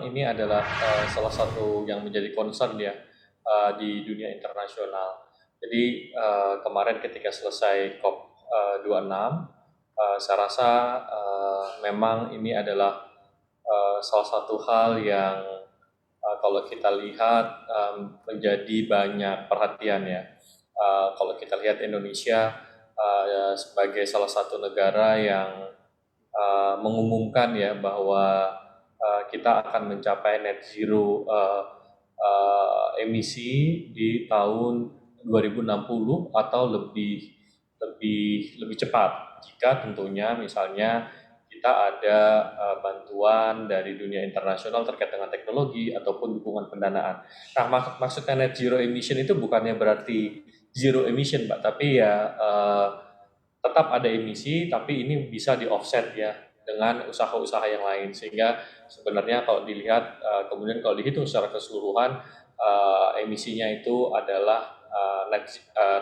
Ini adalah salah satu yang menjadi concern ya di dunia internasional. Jadi kemarin ketika selesai COP26, saya rasa memang ini adalah salah satu hal yang kalau kita lihat menjadi banyak perhatian ya. Kalau kita lihat Indonesia sebagai salah satu negara yang mengumumkan ya bahwa kita akan mencapai net zero emisi di tahun 2060 atau lebih cepat jika tentunya misalnya kita ada bantuan dari dunia internasional terkait dengan teknologi ataupun dukungan pendanaan. Nah, maksudnya net zero emission itu bukannya berarti zero emission, Pak, tapi ya tetap ada emisi, tapi ini bisa di offset ya dengan usaha-usaha yang lain, sehingga sebenarnya kalau dilihat kemudian kalau dihitung secara keseluruhan emisinya itu adalah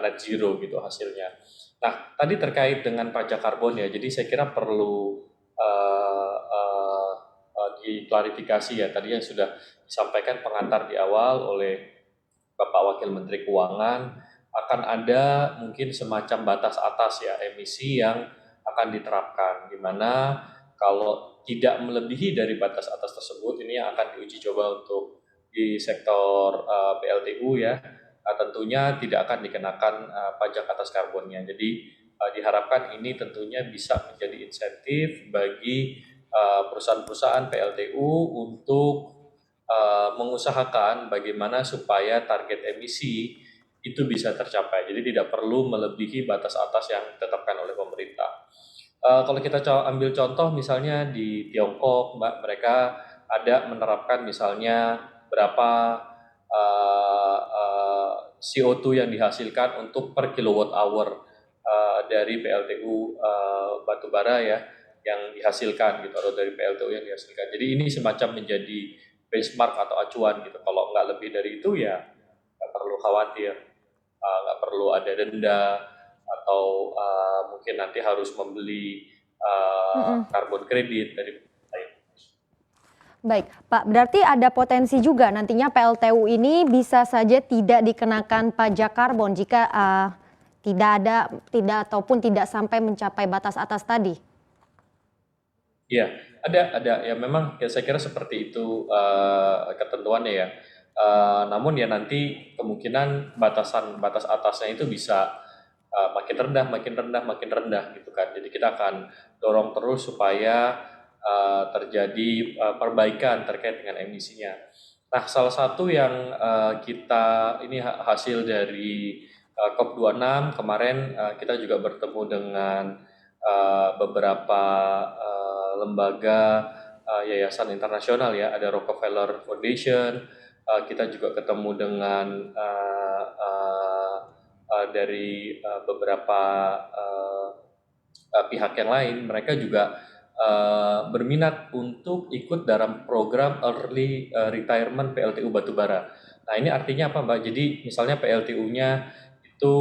net zero gitu hasilnya. Nah, tadi terkait dengan pajak karbon ya, jadi saya kira perlu diklarifikasi ya tadi yang sudah disampaikan pengantar di awal oleh Bapak Wakil Menteri Keuangan, akan ada mungkin semacam batas atas ya emisi yang akan diterapkan, di mana kalau tidak melebihi dari batas atas tersebut ini yang akan diuji coba untuk di sektor PLTU ya, tentunya tidak akan dikenakan pajak atas karbonnya. Jadi diharapkan ini tentunya bisa menjadi insentif bagi perusahaan-perusahaan PLTU untuk mengusahakan bagaimana supaya target emisi itu bisa tercapai. Jadi tidak perlu melebihi batas atas yang ditetapkan oleh pemerintah. Kalau kita ambil contoh misalnya di Tiongkok, Mbak, mereka ada menerapkan misalnya berapa CO2 yang dihasilkan untuk per kilowatt hour dari PLTU batubara ya yang dihasilkan gitu, atau dari PLTU yang dihasilkan. Jadi ini semacam menjadi benchmark atau acuan gitu. Kalau nggak lebih dari itu ya nggak perlu khawatir, nggak perlu ada denda atau mungkin nanti harus membeli karbon kredit dari lain. Baik, Pak, berarti ada potensi juga nantinya PLTU ini bisa saja tidak dikenakan pajak karbon jika tidak ataupun tidak sampai mencapai batas atas tadi. Iya, ada ya memang ya saya kira seperti itu ketentuannya ya. Namun ya nanti kemungkinan batas atasnya itu bisa makin rendah, makin rendah, makin rendah gitu kan. Jadi kita akan dorong terus supaya terjadi perbaikan terkait dengan emisinya. Nah, salah satu yang kita ini hasil dari COP26 kemarin, kita juga bertemu dengan beberapa lembaga yayasan internasional ya, ada Rockefeller Foundation, kita juga ketemu dengan dari beberapa pihak yang lain. Mereka juga berminat untuk ikut dalam program early retirement PLTU batubara. Nah, ini artinya apa, Mbak? Jadi misalnya PLTU-nya itu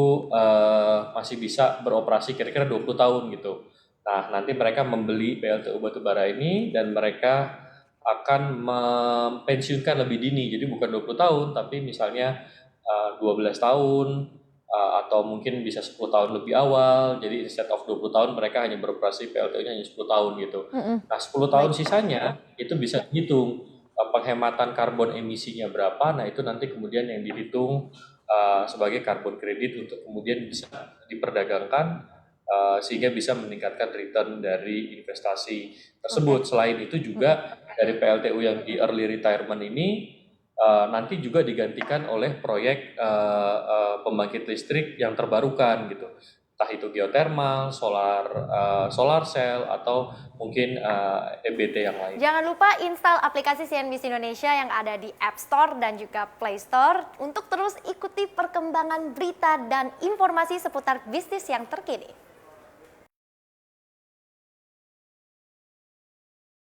masih bisa beroperasi kira-kira 20 tahun gitu. Nah, nanti mereka membeli PLTU batubara ini dan mereka akan mempensiunkan lebih dini. Jadi bukan 20 tahun, tapi misalnya 12 tahun atau mungkin bisa 10 tahun lebih awal. Jadi instead of 20 tahun mereka hanya beroperasi PLTU-nya hanya 10 tahun gitu. Nah, 10 tahun sisanya itu bisa dihitung penghematan karbon emisinya berapa. Nah, itu nanti kemudian yang dihitung sebagai karbon kredit untuk kemudian bisa diperdagangkan sehingga bisa meningkatkan return dari investasi tersebut. Selain itu juga dari PLTU yang di early retirement ini nanti juga digantikan oleh proyek pembangkit listrik yang terbarukan gitu. Entah itu geothermal, solar cell, atau mungkin EBT yang lain. Jangan lupa install aplikasi CNBC Indonesia yang ada di App Store dan juga Play Store untuk terus ikuti perkembangan berita dan informasi seputar bisnis yang terkini.